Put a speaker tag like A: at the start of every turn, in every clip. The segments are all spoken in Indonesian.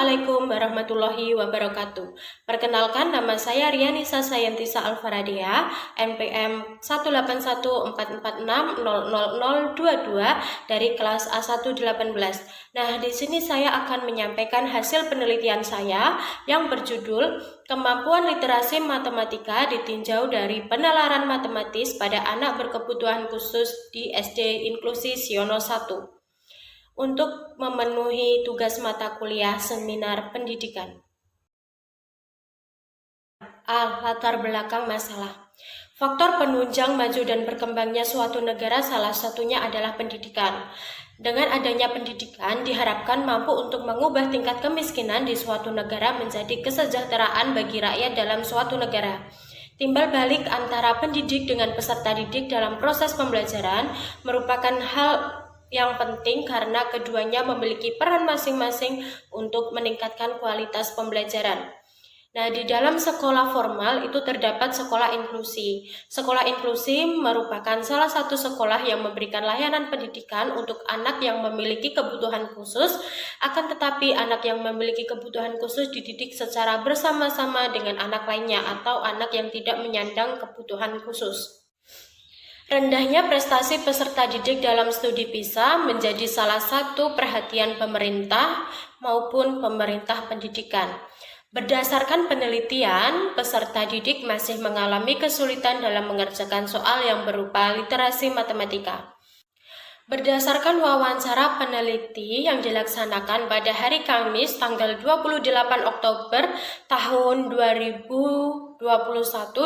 A: Assalamualaikum warahmatullahi wabarakatuh. Perkenalkan, nama saya Rianisa Sayentisa Alfaradea, NPM 18144600022 dari kelas A118. Nah, di sini saya akan menyampaikan hasil penelitian saya yang berjudul Kemampuan Literasi Matematika ditinjau dari penalaran matematis pada anak berkebutuhan khusus di SD Inklusi Siono 1. Untuk memenuhi tugas mata kuliah seminar pendidikan. Latar belakang masalah. Faktor penunjang maju dan berkembangnya suatu negara salah satunya adalah pendidikan. Dengan adanya pendidikan diharapkan mampu untuk mengubah tingkat kemiskinan di suatu negara menjadi kesejahteraan bagi rakyat dalam suatu negara. Timbal balik antara pendidik dengan peserta didik dalam proses pembelajaran merupakan hal yang penting karena keduanya memiliki peran masing-masing untuk meningkatkan kualitas pembelajaran. Nah, di dalam sekolah formal itu terdapat sekolah inklusi. Sekolah inklusi merupakan salah satu sekolah yang memberikan layanan pendidikan untuk anak yang memiliki kebutuhan khusus, akan tetapi anak yang memiliki kebutuhan khusus dididik secara bersama-sama dengan anak lainnya atau anak yang tidak menyandang kebutuhan khusus. Rendahnya prestasi peserta didik dalam studi PISA menjadi salah satu perhatian pemerintah maupun pemerintah pendidikan. Berdasarkan penelitian, peserta didik masih mengalami kesulitan dalam mengerjakan soal yang berupa literasi matematika. Berdasarkan wawancara peneliti yang dilaksanakan pada hari Kamis tanggal 28 Oktober tahun 2021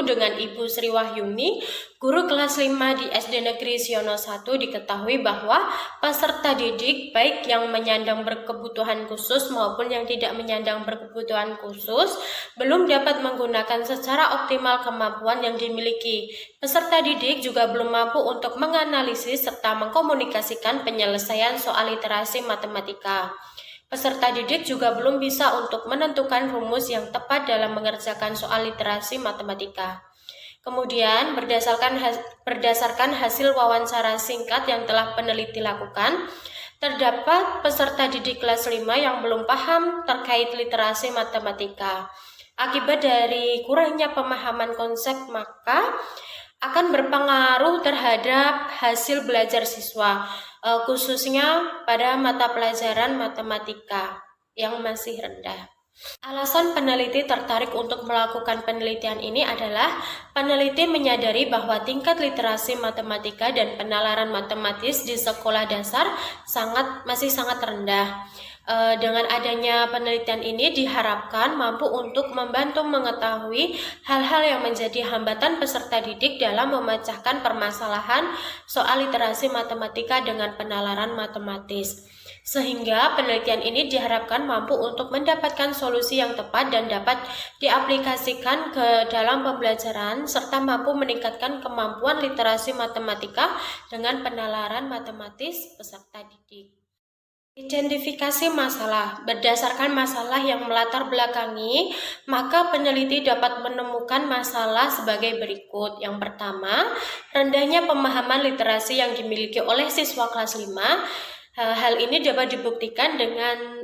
A: dengan Ibu Sri Wahyuni, guru kelas 5 di SD Negeri Siono 1, diketahui bahwa peserta didik baik yang menyandang berkebutuhan khusus maupun yang tidak menyandang berkebutuhan khusus belum dapat menggunakan secara optimal kemampuan yang dimiliki. Peserta didik juga belum mampu untuk menganalisis serta mengkomunikasikan penyelesaian soal literasi matematika. Peserta didik juga belum bisa untuk menentukan rumus yang tepat dalam mengerjakan soal literasi matematika. Kemudian, berdasarkan hasil wawancara singkat yang telah peneliti lakukan, terdapat peserta didik kelas 5 yang belum paham terkait literasi matematika. Akibat dari kurangnya pemahaman konsep, maka akan berpengaruh terhadap hasil belajar siswa, khususnya pada mata pelajaran matematika yang masih rendah. Alasan peneliti tertarik untuk melakukan penelitian ini adalah peneliti menyadari bahwa tingkat literasi matematika dan penalaran matematis di sekolah dasar masih sangat rendah. Dengan adanya penelitian ini diharapkan mampu untuk membantu mengetahui hal-hal yang menjadi hambatan peserta didik dalam memecahkan permasalahan soal literasi matematika dengan penalaran matematis. Sehingga penelitian ini diharapkan mampu untuk mendapatkan solusi yang tepat dan dapat diaplikasikan ke dalam pembelajaran serta mampu meningkatkan kemampuan literasi matematika dengan penalaran matematis peserta didik. Identifikasi masalah. Berdasarkan masalah yang melatar belakangi, maka peneliti dapat menemukan masalah sebagai berikut. Yang pertama, rendahnya pemahaman literasi yang dimiliki oleh siswa kelas 5. Hal ini dapat dibuktikan dengan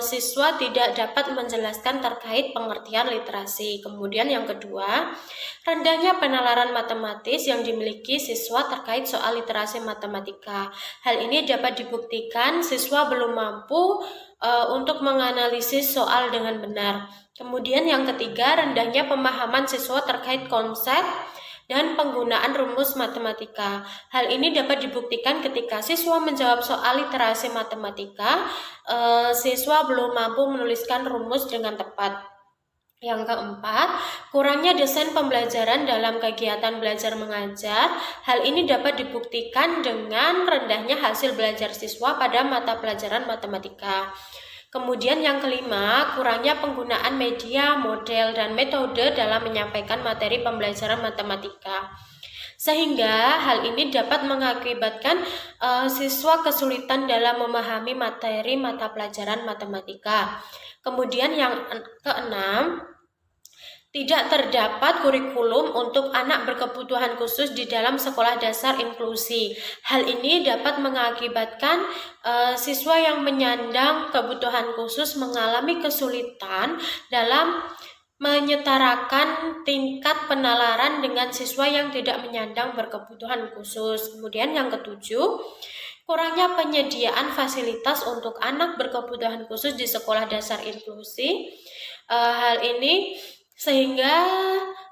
A: siswa tidak dapat menjelaskan terkait pengertian literasi. Kemudian yang kedua, rendahnya penalaran matematis yang dimiliki siswa terkait soal literasi matematika. Hal ini dapat dibuktikan siswa belum mampu untuk menganalisis soal dengan benar. Kemudian yang ketiga, rendahnya pemahaman siswa terkait konsep dan penggunaan rumus matematika. Hal ini dapat dibuktikan ketika siswa menjawab soal literasi matematika, siswa belum mampu menuliskan rumus dengan tepat. Yang keempat, kurangnya desain pembelajaran dalam kegiatan belajar mengajar. Hal ini dapat dibuktikan dengan rendahnya hasil belajar siswa pada mata pelajaran matematika. Kemudian yang kelima, kurangnya penggunaan media, model, dan metode dalam menyampaikan materi pembelajaran matematika. Sehingga hal ini dapat mengakibatkan siswa kesulitan dalam memahami materi mata pelajaran matematika. Kemudian yang keenam, Tidak terdapat kurikulum untuk anak berkebutuhan khusus di dalam sekolah dasar inklusi. Hal ini dapat mengakibatkan siswa yang menyandang kebutuhan khusus mengalami kesulitan dalam menyetarakan tingkat penalaran dengan siswa yang tidak menyandang berkebutuhan khusus. Kemudian yang ketujuh, kurangnya penyediaan fasilitas untuk anak berkebutuhan khusus di sekolah dasar inklusi. Hal ini sehingga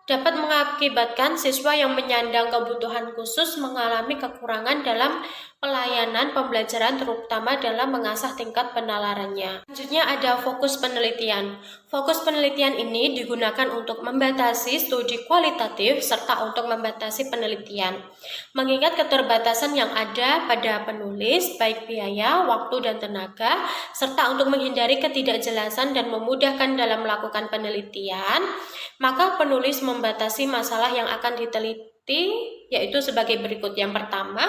A: dapat mengakibatkan siswa yang menyandang kebutuhan khusus mengalami kekurangan dalam pelayanan pembelajaran, terutama dalam mengasah tingkat penalarannya. Selanjutnya ada fokus penelitian. Fokus penelitian ini digunakan untuk membatasi studi kualitatif serta untuk membatasi penelitian. Mengingat keterbatasan yang ada pada penulis, baik biaya, waktu, dan tenaga, serta untuk menghindari ketidakjelasan dan memudahkan dalam melakukan penelitian, maka penulis membatasi masalah yang akan diteliti, yaitu sebagai berikut. Yang pertama,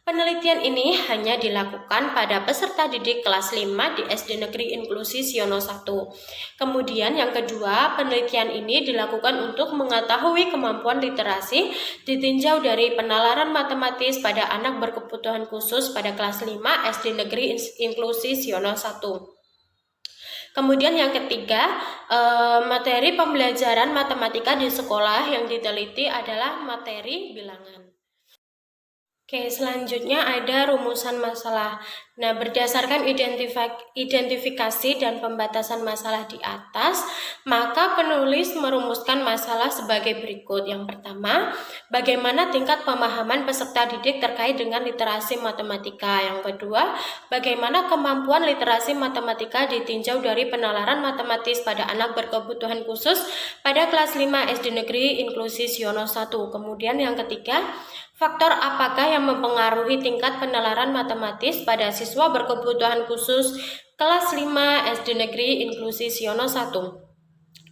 A: penelitian ini hanya dilakukan pada peserta didik kelas 5 di SD Negeri Inklusi Siono 1. Kemudian yang kedua, penelitian ini dilakukan untuk mengetahui kemampuan literasi ditinjau dari penalaran matematis pada anak berkebutuhan khusus pada kelas 5 SD Negeri Inklusi Siono 1. Kemudian yang ketiga, materi pembelajaran matematika di sekolah yang diteliti adalah materi bilangan. Oke, selanjutnya ada rumusan masalah. Nah, berdasarkan identifikasi dan pembatasan masalah di atas, maka penulis merumuskan masalah sebagai berikut. Yang pertama, bagaimana tingkat pemahaman peserta didik terkait dengan literasi matematika. Yang kedua, bagaimana kemampuan literasi matematika ditinjau dari penalaran matematis pada anak berkebutuhan khusus pada kelas 5 SD Negeri Inklusi Siono 1. Kemudian yang ketiga, faktor apakah yang mempengaruhi tingkat penalaran matematis pada siswa berkebutuhan khusus kelas 5 SD Negeri Inklusi Siono 1.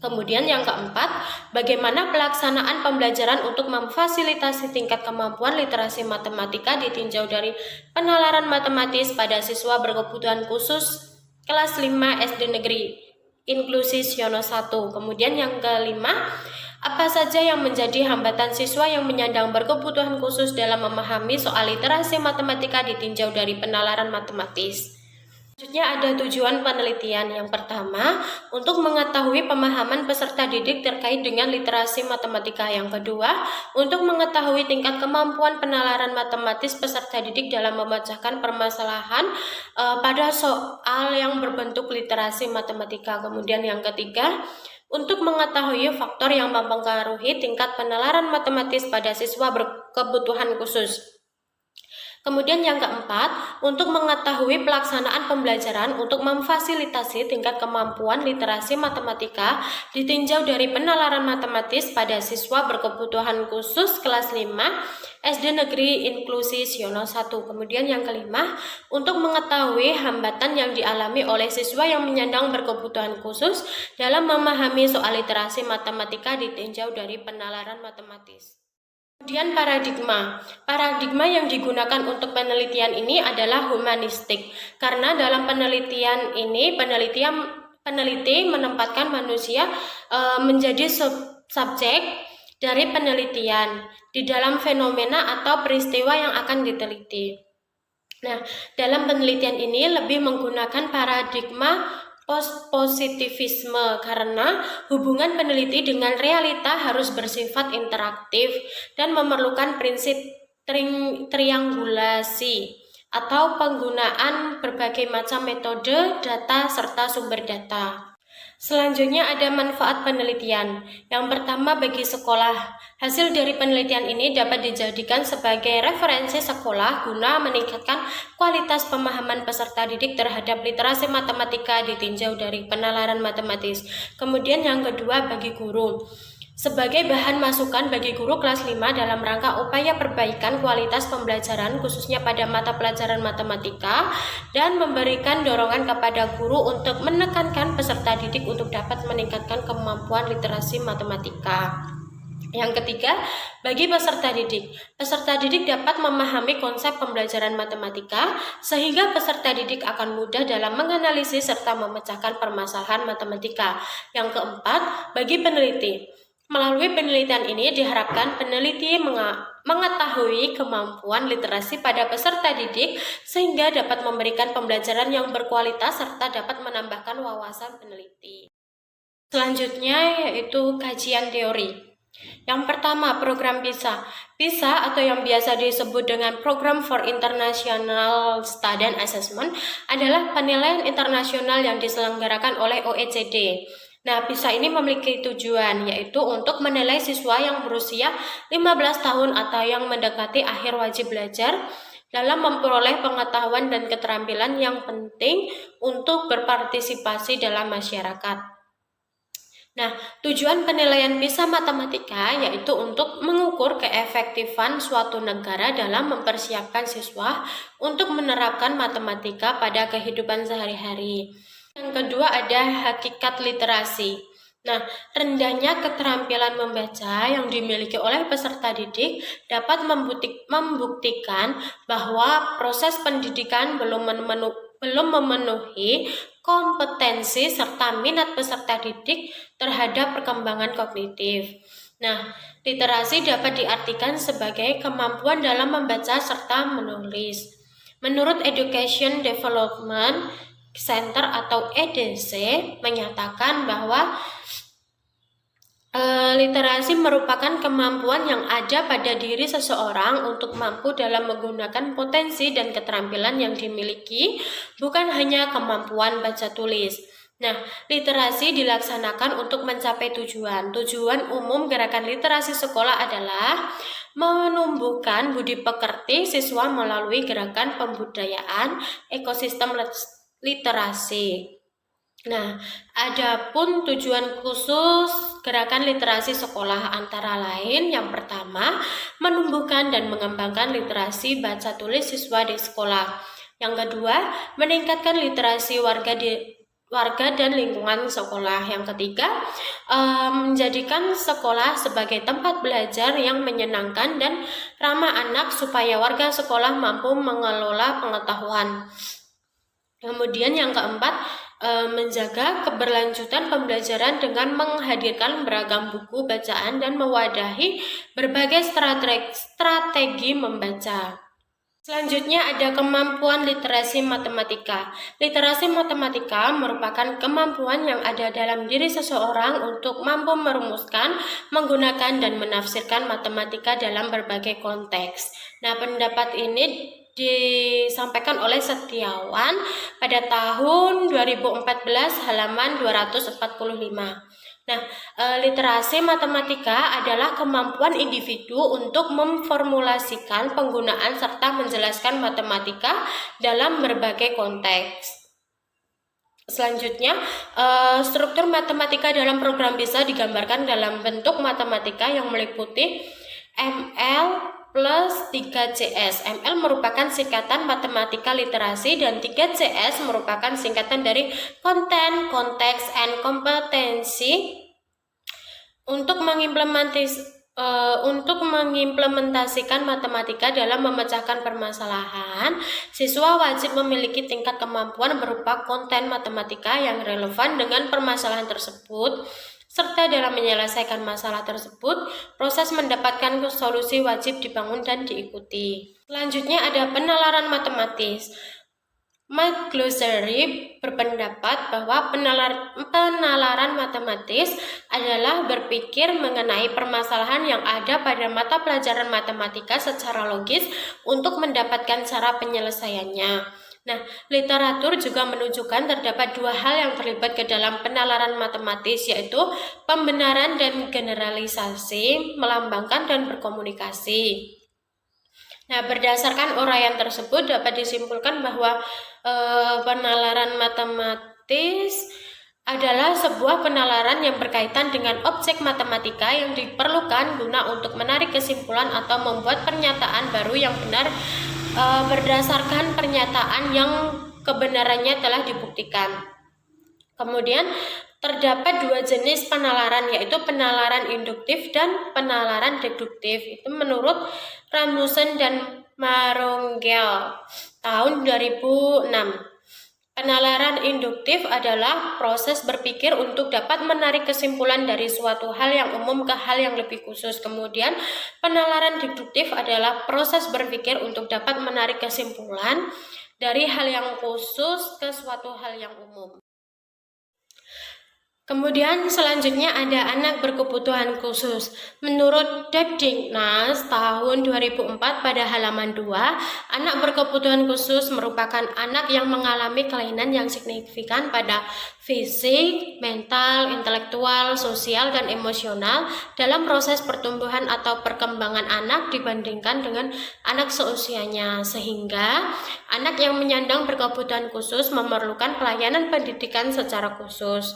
A: Kemudian yang keempat, bagaimana pelaksanaan pembelajaran untuk memfasilitasi tingkat kemampuan literasi matematika ditinjau dari penalaran matematis pada siswa berkebutuhan khusus kelas 5 SD Negeri Inklusi Siono 1. Kemudian yang kelima, apa saja yang menjadi hambatan siswa yang menyandang berkebutuhan khusus dalam memahami soal literasi matematika ditinjau dari penalaran matematis. Selanjutnya ada tujuan penelitian. Yang pertama, untuk mengetahui pemahaman peserta didik terkait dengan literasi matematika. Yang kedua, untuk mengetahui tingkat kemampuan penalaran matematis peserta didik dalam memecahkan permasalahan pada soal yang berbentuk literasi matematika. Kemudian yang ketiga, untuk mengetahui faktor yang mempengaruhi tingkat penalaran matematis pada siswa berkebutuhan khusus. Kemudian yang keempat, untuk mengetahui pelaksanaan pembelajaran untuk memfasilitasi tingkat kemampuan literasi matematika ditinjau dari penalaran matematis pada siswa berkebutuhan khusus kelas 5 SD Negeri Inklusi Siono 1. Kemudian yang kelima, untuk mengetahui hambatan yang dialami oleh siswa yang menyandang berkebutuhan khusus dalam memahami soal literasi matematika ditinjau dari penalaran matematis. Kemudian paradigma yang digunakan untuk penelitian ini adalah humanistik, karena dalam penelitian ini peneliti menempatkan manusia menjadi subjek dari penelitian di dalam fenomena atau peristiwa yang akan diteliti. Nah, dalam penelitian ini lebih menggunakan paradigma positivisme karena hubungan peneliti dengan realita harus bersifat interaktif dan memerlukan prinsip triangulasi atau penggunaan berbagai macam metode, data, serta sumber data. Selanjutnya ada manfaat penelitian. Yang pertama, bagi sekolah. Hasil dari penelitian ini dapat dijadikan sebagai referensi sekolah guna meningkatkan kualitas pemahaman peserta didik terhadap literasi matematika ditinjau dari penalaran matematis. Kemudian yang kedua, bagi guru. Sebagai bahan masukan bagi guru kelas 5 dalam rangka upaya perbaikan kualitas pembelajaran khususnya pada mata pelajaran matematika dan memberikan dorongan kepada guru untuk menekankan peserta didik untuk dapat meningkatkan kemampuan literasi matematika. Yang ketiga, bagi peserta didik. Peserta didik dapat memahami konsep pembelajaran matematika sehingga peserta didik akan mudah dalam menganalisis serta memecahkan permasalahan matematika. Yang keempat, bagi peneliti. Melalui penelitian ini diharapkan peneliti mengetahui kemampuan literasi pada peserta didik sehingga dapat memberikan pembelajaran yang berkualitas serta dapat menambahkan wawasan peneliti. Selanjutnya yaitu kajian teori. Yang pertama, program PISA. PISA atau yang biasa disebut dengan Program for International Student Assessment adalah penilaian internasional yang diselenggarakan oleh OECD. Nah, PISA ini memiliki tujuan, yaitu untuk menilai siswa yang berusia 15 tahun atau yang mendekati akhir wajib belajar dalam memperoleh pengetahuan dan keterampilan yang penting untuk berpartisipasi dalam masyarakat. Nah, tujuan penilaian PISA matematika yaitu untuk mengukur keefektifan suatu negara dalam mempersiapkan siswa untuk menerapkan matematika pada kehidupan sehari-hari. Yang kedua ada hakikat literasi. Nah, rendahnya keterampilan membaca yang dimiliki oleh peserta didik dapat membuktikan bahwa proses pendidikan belum memenuhi kompetensi serta minat peserta didik terhadap perkembangan kognitif. Nah, literasi dapat diartikan sebagai kemampuan dalam membaca serta menulis. Menurut Education Development Center atau EDC menyatakan bahwa literasi merupakan kemampuan yang ada pada diri seseorang untuk mampu dalam menggunakan potensi dan keterampilan yang dimiliki, bukan hanya kemampuan baca tulis. Nah, literasi dilaksanakan untuk mencapai tujuan. Tujuan umum gerakan literasi sekolah adalah menumbuhkan budi pekerti siswa melalui gerakan pembudayaan ekosistem literasi. Nah, adapun tujuan khusus gerakan literasi sekolah antara lain yang pertama, menumbuhkan dan mengembangkan literasi baca tulis siswa di sekolah. Yang kedua, meningkatkan literasi warga dan lingkungan sekolah. Yang ketiga, menjadikan sekolah sebagai tempat belajar yang menyenangkan dan ramah anak supaya warga sekolah mampu mengelola pengetahuan. Kemudian yang keempat, menjaga keberlanjutan pembelajaran dengan menghadirkan beragam buku bacaan dan mewadahi berbagai strategi membaca. Selanjutnya ada kemampuan literasi matematika. Literasi matematika merupakan kemampuan yang ada dalam diri seseorang untuk mampu merumuskan, menggunakan, dan menafsirkan matematika dalam berbagai konteks. Nah, pendapat ini disampaikan oleh Setiawan pada tahun 2014 halaman 245. Nah, literasi matematika adalah kemampuan individu untuk memformulasikan penggunaan serta menjelaskan matematika dalam berbagai konteks. Selanjutnya, struktur matematika dalam program PISA digambarkan dalam bentuk matematika yang meliputi ML plus 3CS. ML merupakan singkatan matematika literasi dan 3CS merupakan singkatan dari konten, konteks, and kompetensi. Untuk mengimplementasikan matematika dalam memecahkan permasalahan, siswa wajib memiliki tingkat kemampuan berupa konten matematika yang relevan dengan permasalahan tersebut, serta dalam menyelesaikan masalah tersebut, proses mendapatkan solusi wajib dibangun dan diikuti. Selanjutnya ada penalaran matematis. McGlosery berpendapat bahwa penalaran matematis adalah berpikir mengenai permasalahan yang ada pada mata pelajaran matematika secara logis untuk mendapatkan cara penyelesaiannya. Nah, literatur juga menunjukkan terdapat dua hal yang terlibat ke dalam penalaran matematis, yaitu pembenaran dan generalisasi, melambangkan dan berkomunikasi. Nah, berdasarkan uraian tersebut dapat disimpulkan bahwa penalaran matematis adalah sebuah penalaran yang berkaitan dengan objek matematika yang diperlukan guna untuk menarik kesimpulan atau membuat pernyataan baru yang benar berdasarkan pernyataan yang kebenarannya telah dibuktikan. Kemudian terdapat dua jenis penalaran, yaitu penalaran induktif dan penalaran deduktif. Itu menurut Rasmussen dan Marongell tahun 2006. Penalaran induktif adalah proses berpikir untuk dapat menarik kesimpulan dari suatu hal yang umum ke hal yang lebih khusus. Kemudian, penalaran deduktif adalah proses berpikir untuk dapat menarik kesimpulan dari hal yang khusus ke suatu hal yang umum. Kemudian selanjutnya ada anak berkebutuhan khusus. Menurut Debdignas tahun 2004 pada halaman 2, anak berkebutuhan khusus merupakan anak yang mengalami kelainan yang signifikan pada fisik, mental, intelektual, sosial, dan emosional dalam proses pertumbuhan atau perkembangan anak dibandingkan dengan anak seusianya, sehingga anak yang menyandang berkebutuhan khusus memerlukan pelayanan pendidikan secara khusus.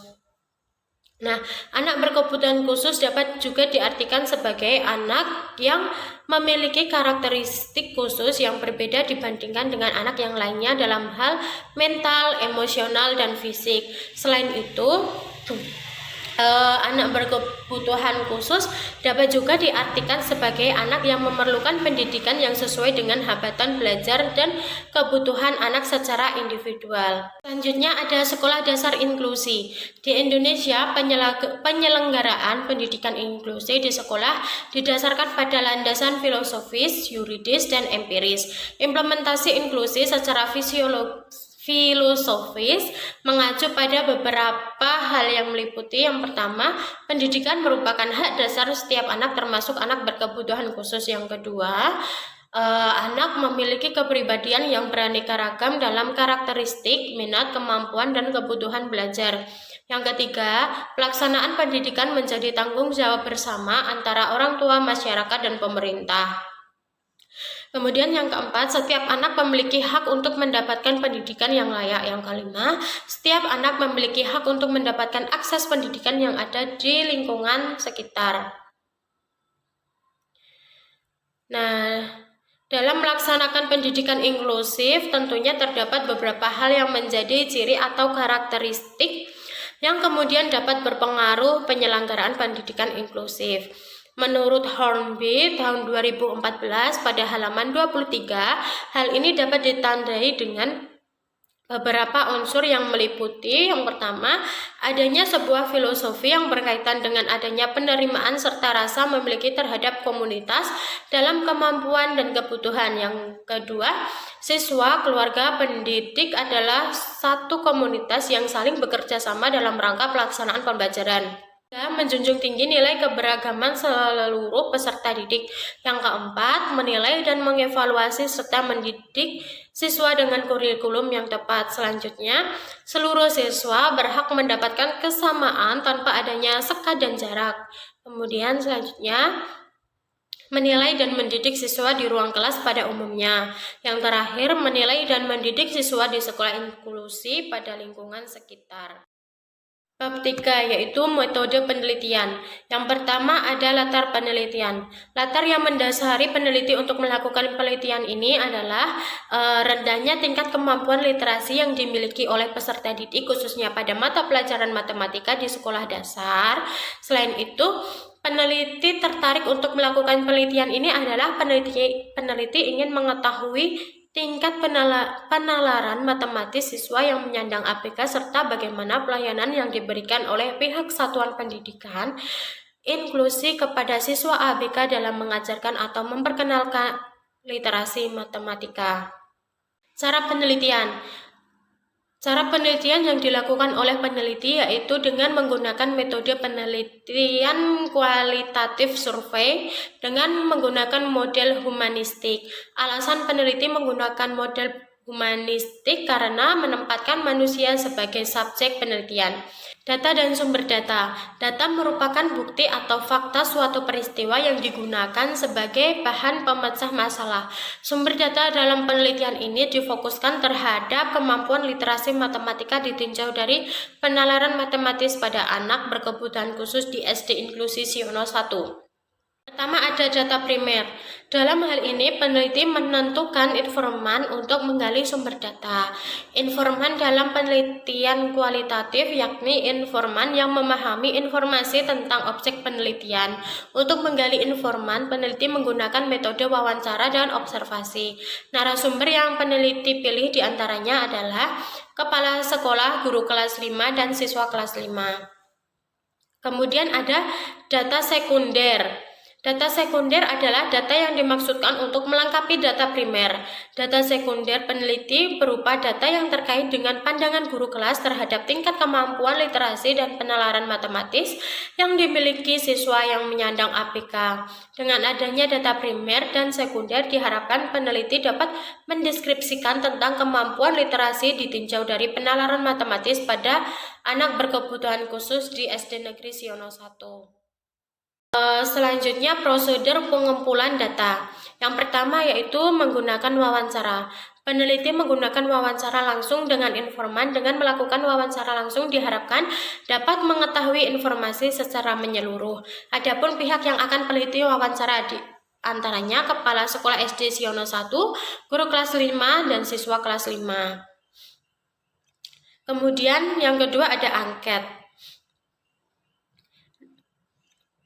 A: Nah, anak berkebutuhan khusus dapat juga diartikan sebagai anak yang memiliki karakteristik khusus yang berbeda dibandingkan dengan anak yang lainnya dalam hal mental, emosional, dan fisik. Selain itu, anak berkebutuhan khusus dapat juga diartikan sebagai anak yang memerlukan pendidikan yang sesuai dengan hambatan belajar dan kebutuhan anak secara individual. Selanjutnya ada sekolah dasar inklusi. Di Indonesia, penyelenggaraan pendidikan inklusi di sekolah didasarkan pada landasan filosofis, yuridis, dan empiris. Implementasi inklusi secara filosofis mengacu pada beberapa hal yang meliputi. Yang pertama, pendidikan merupakan hak dasar setiap anak termasuk anak berkebutuhan khusus. Yang kedua, anak memiliki kepribadian yang beraneka ragam dalam karakteristik, minat, kemampuan, dan kebutuhan belajar. Yang ketiga, pelaksanaan pendidikan menjadi tanggung jawab bersama antara orang tua, masyarakat, dan pemerintah. Kemudian yang keempat, setiap anak memiliki hak untuk mendapatkan pendidikan yang layak. Yang kelima, setiap anak memiliki hak untuk mendapatkan akses pendidikan yang ada di lingkungan sekitar. Nah, dalam melaksanakan pendidikan inklusif, tentunya terdapat beberapa hal yang menjadi ciri atau karakteristik yang kemudian dapat berpengaruh penyelenggaraan pendidikan inklusif. Menurut Hornby tahun 2014 pada halaman 23, hal ini dapat ditandai dengan beberapa unsur yang meliputi. Yang pertama, adanya sebuah filosofi yang berkaitan dengan adanya penerimaan serta rasa memiliki terhadap komunitas dalam kemampuan dan kebutuhan. Yang kedua, siswa, keluarga, pendidik adalah satu komunitas yang saling bekerja sama dalam rangka pelaksanaan pembelajaran. Menjunjung tinggi nilai keberagaman seluruh peserta didik. Yang keempat, menilai dan mengevaluasi serta mendidik siswa dengan kurikulum yang tepat. Selanjutnya, seluruh siswa berhak mendapatkan kesamaan tanpa adanya sekat dan jarak. Kemudian selanjutnya, menilai dan mendidik siswa di ruang kelas pada umumnya. Yang terakhir, menilai dan mendidik siswa di sekolah inklusi pada lingkungan sekitar. Bab 3 yaitu metode penelitian. Yang pertama ada latar penelitian. Latar yang mendasari peneliti untuk melakukan penelitian ini adalah rendahnya tingkat kemampuan literasi yang dimiliki oleh peserta didik khususnya pada mata pelajaran matematika di sekolah dasar. Selain itu, peneliti tertarik untuk melakukan penelitian ini adalah peneliti ingin mengetahui tingkat penalaran matematis siswa yang menyandang ABK serta bagaimana pelayanan yang diberikan oleh pihak satuan pendidikan inklusi kepada siswa ABK dalam mengajarkan atau memperkenalkan literasi matematika. Cara penelitian yang dilakukan oleh peneliti yaitu dengan menggunakan metode penelitian kualitatif survei dengan menggunakan model humanistik. Alasan peneliti menggunakan model humanistik karena menempatkan manusia sebagai subjek penelitian. Data dan sumber data. Data merupakan bukti atau fakta suatu peristiwa yang digunakan sebagai bahan pemecah masalah. Sumber data dalam penelitian ini difokuskan terhadap kemampuan literasi matematika ditinjau dari penalaran matematis pada anak berkebutuhan khusus di SD Inklusi Siono 1. Pertama ada data primer. Dalam hal ini peneliti menentukan informan untuk menggali sumber data. Informan dalam penelitian kualitatif yakni informan yang memahami informasi tentang objek penelitian. Untuk menggali informan, peneliti menggunakan metode wawancara dan observasi. Narasumber yang peneliti pilih diantaranya adalah kepala sekolah, guru kelas 5, dan siswa kelas 5. Kemudian ada data sekunder. Data sekunder adalah data yang dimaksudkan untuk melengkapi data primer. Data sekunder peneliti berupa data yang terkait dengan pandangan guru kelas terhadap tingkat kemampuan literasi dan penalaran matematis yang dimiliki siswa yang menyandang APK. Dengan adanya data primer dan sekunder diharapkan peneliti dapat mendeskripsikan tentang kemampuan literasi ditinjau dari penalaran matematis pada anak berkebutuhan khusus di SD Negeri Siono 1. Selanjutnya prosedur pengumpulan data. Yang pertama yaitu menggunakan wawancara. Peneliti menggunakan wawancara langsung dengan informan. Dengan melakukan wawancara langsung diharapkan dapat mengetahui informasi secara menyeluruh. Adapun pihak yang akan peneliti wawancara di antaranya kepala sekolah SD Siono 1, guru kelas 5, dan siswa kelas 5. Kemudian yang kedua ada angket.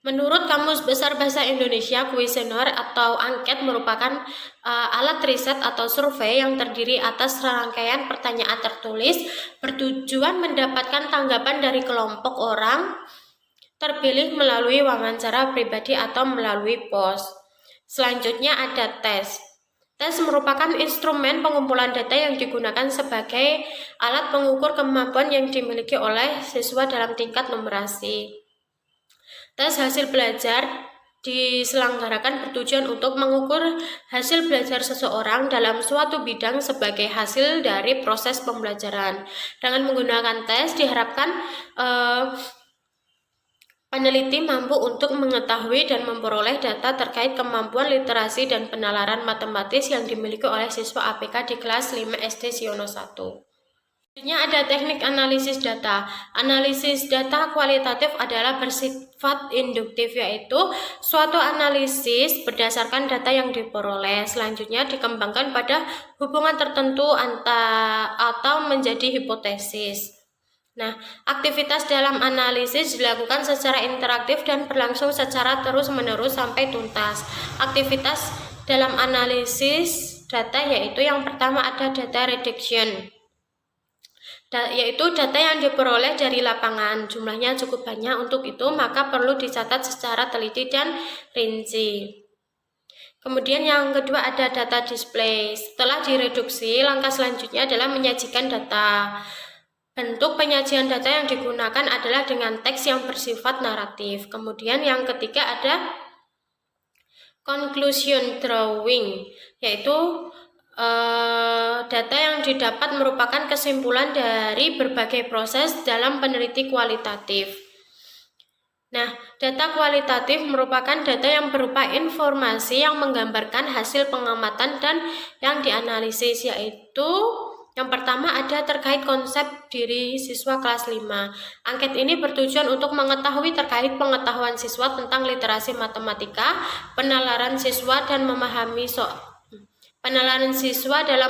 A: Menurut Kamus Besar Bahasa Indonesia, kuesioner atau angket merupakan alat riset atau survei yang terdiri atas rangkaian pertanyaan tertulis bertujuan mendapatkan tanggapan dari kelompok orang terpilih melalui wawancara pribadi atau melalui pos. Selanjutnya ada tes. Tes merupakan instrumen pengumpulan data yang digunakan sebagai alat pengukur kemampuan yang dimiliki oleh siswa dalam tingkat numerasi. Tes hasil belajar diselenggarakan bertujuan untuk mengukur hasil belajar seseorang dalam suatu bidang sebagai hasil dari proses pembelajaran. Dengan menggunakan tes diharapkan peneliti mampu untuk mengetahui dan memperoleh data terkait kemampuan literasi dan penalaran matematis yang dimiliki oleh siswa APK di kelas 5 SD Siono 1. Selanjutnya ada teknik analisis data. Analisis data kualitatif adalah bersifat induktif, yaitu suatu analisis berdasarkan data yang diperoleh. Selanjutnya dikembangkan pada hubungan tertentu atau menjadi hipotesis. Nah, aktivitas dalam analisis dilakukan secara interaktif dan berlangsung secara terus-menerus sampai tuntas. Aktivitas dalam analisis data yaitu yang pertama ada data reduction. Yaitu data yang diperoleh dari lapangan, jumlahnya cukup banyak, untuk itu maka perlu dicatat secara teliti dan rinci. Kemudian yang kedua ada data display. Setelah direduksi, langkah selanjutnya adalah menyajikan data. Bentuk penyajian data yang digunakan adalah dengan teks yang bersifat naratif. Kemudian yang ketiga ada conclusion drawing, yaitu data yang didapat merupakan kesimpulan dari berbagai proses dalam peneliti kualitatif. Nah, data kualitatif merupakan data yang berupa informasi yang menggambarkan hasil pengamatan dan yang dianalisis, yaitu yang pertama ada terkait konsep diri siswa kelas 5. Angket ini bertujuan untuk mengetahui terkait pengetahuan siswa tentang literasi matematika, penalaran siswa dalam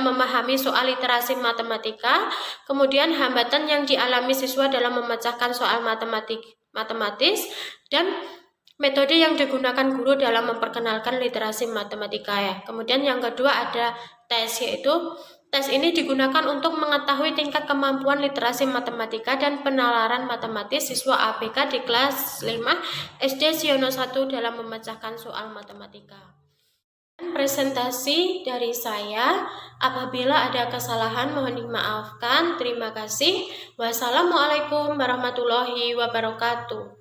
A: memahami soal literasi matematika, kemudian hambatan yang dialami siswa dalam memecahkan soal matematis, dan metode yang digunakan guru dalam memperkenalkan literasi matematika ya. Kemudian yang kedua ada tes, yaitu tes ini digunakan untuk mengetahui tingkat kemampuan literasi matematika dan penalaran matematis siswa APK di kelas 5 SD Siono 1 dalam memecahkan soal matematika. Presentasi dari saya. Apabila ada kesalahan mohon dimaafkan. Terima kasih. Wassalamualaikum warahmatullahi wabarakatuh.